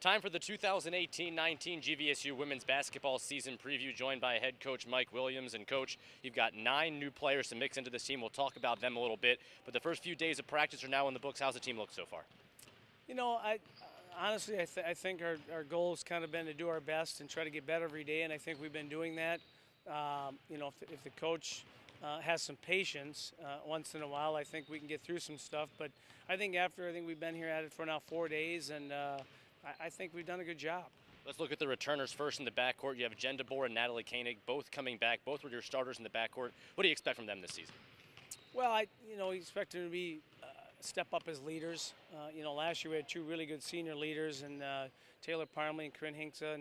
Time for the 2018-19 GVSU women's basketball season preview, joined by head coach Mike Williams. And coach, you've got 9 new players to mix into this team. We'll talk about them a little bit, but the first few days of practice are now in the books. How's the team look so far? You know, honestly, I think our goal has kind of been to do our best and try to get better every day, and I think we've been doing that. You know, if the coach has some patience once in a while, I think we can get through some stuff. But I think we've been here at it for now 4 days, and I think we've done a good job. Let's look at the returners first in the backcourt. You have Jen DeBoer and Natalie Koenig, both coming back. Both were your starters in the backcourt. What do you expect from them this season? Well, expect them to be step up as leaders. Last year we had 2 really good senior leaders, and Taylor Parmley and Corinne Hinksa,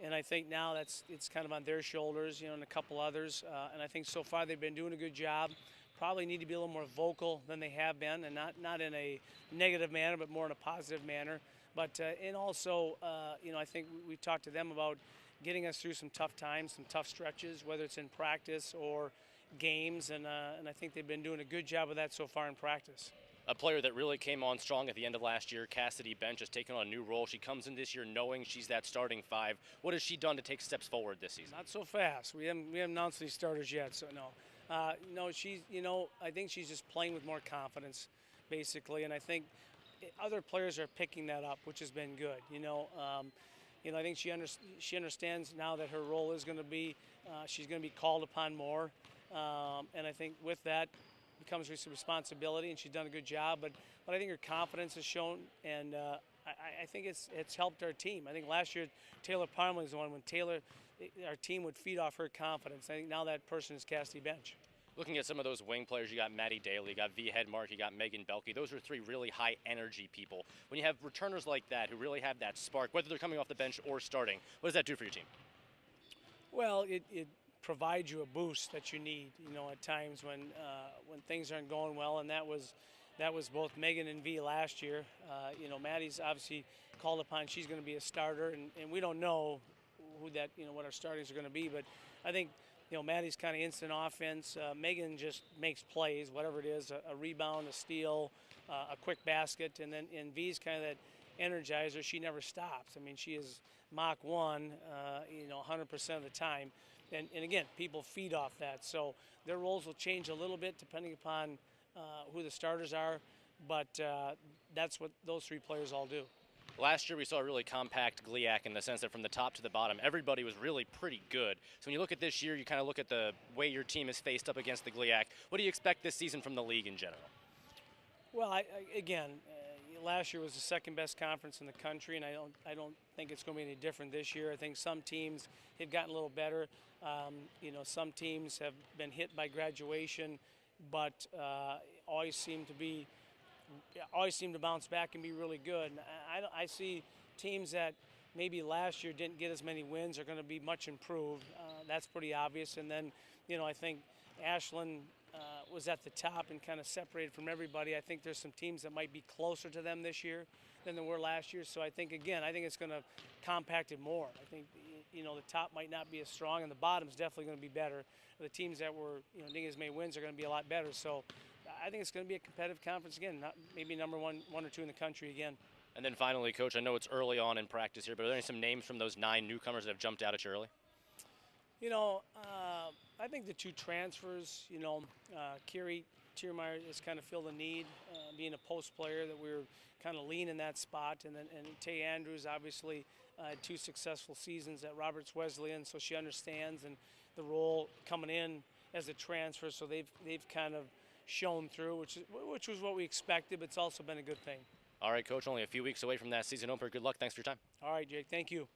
and I think now it's kind of on their shoulders, and a couple others. And I think so far they've been doing a good job. Probably need to be a little more vocal than they have been, and not in a negative manner, but more in a positive manner. But and also, I think we've talked to them about getting us through some tough times, some tough stretches, whether it's in practice or games, and I think they've been doing a good job of that so far in practice. A player that really came on strong at the end of last year, Cassidy Bench, has taken on a new role. She comes in this year knowing she's that starting 5. What has she done to take steps forward this season? Not so fast. We haven't announced any starters yet, so no. I think she's just playing with more confidence, basically, and I think other players are picking that up, which has been good. I think she understands now that her role is going to be she's going to be called upon more, and I think with that becomes responsibility, and she's done a good job. But I think her confidence is shown, and I think it's helped our team. I think last year Taylor Parmley was the one when our team would feed off her confidence. I think now that person is Cassidy Bench. Looking at some of those wing players, you got Maddie Daly, you got V. Hedmark, you got Megan Belke. Those are 3 really high-energy people. When you have returners like that who really have that spark, whether they're coming off the bench or starting, what does that do for your team? Well, it provides you a boost that you need, at times when things aren't going well, and that was both Megan and V last year. Maddie's obviously called upon. She's going to be a starter, and we don't know what our starters are going to be, but I think Maddie's kind of instant offense. Megan just makes plays, whatever it is, a rebound, a steal, a quick basket, and V's kind of that energizer. She never stops. I mean, she is Mach 1, 100% of the time. And again, people feed off that. So their roles will change a little bit depending upon who the starters are, but that's what those 3 players all do. Last year we saw a really compact GLIAC in the sense that from the top to the bottom, everybody was really pretty good. So when you look at this year, you kind of look at the way your team is faced up against the GLIAC. What do you expect this season from the league in general? Well, last year was the 2nd best conference in the country, and I don't think it's going to be any different this year. I think some teams have gotten a little better. Some teams have been hit by graduation, but always seem to bounce back and be really good. And I see teams that maybe last year didn't get as many wins are going to be much improved. That's pretty obvious. And then, I think Ashland was at the top and kind of separated from everybody. I think there's some teams that might be closer to them this year than they were last year. So I think it's going to compact it more. I think, the top might not be as strong, and the bottom's definitely going to be better. The teams that were, didn't get as many wins are going to be a lot better. So I think it's going to be a competitive conference again, not maybe number one or 2 in the country again. And then finally, Coach, I know it's early on in practice here, but are there some names from those 9 newcomers that have jumped out at you early? I think the 2 transfers, Kiri Tiermeyer has kind of filled a need, being a post player, that we were kind of lean in that spot. And Tay Andrews obviously had 2 successful seasons at Roberts Wesleyan, so she understands and the role coming in as a transfer. So they've kind of shown through, which was what we expected, but it's also been a good thing. All right, Coach, only a few weeks away from that season opener. Good luck. Thanks for your time. All right, Jake. Thank you.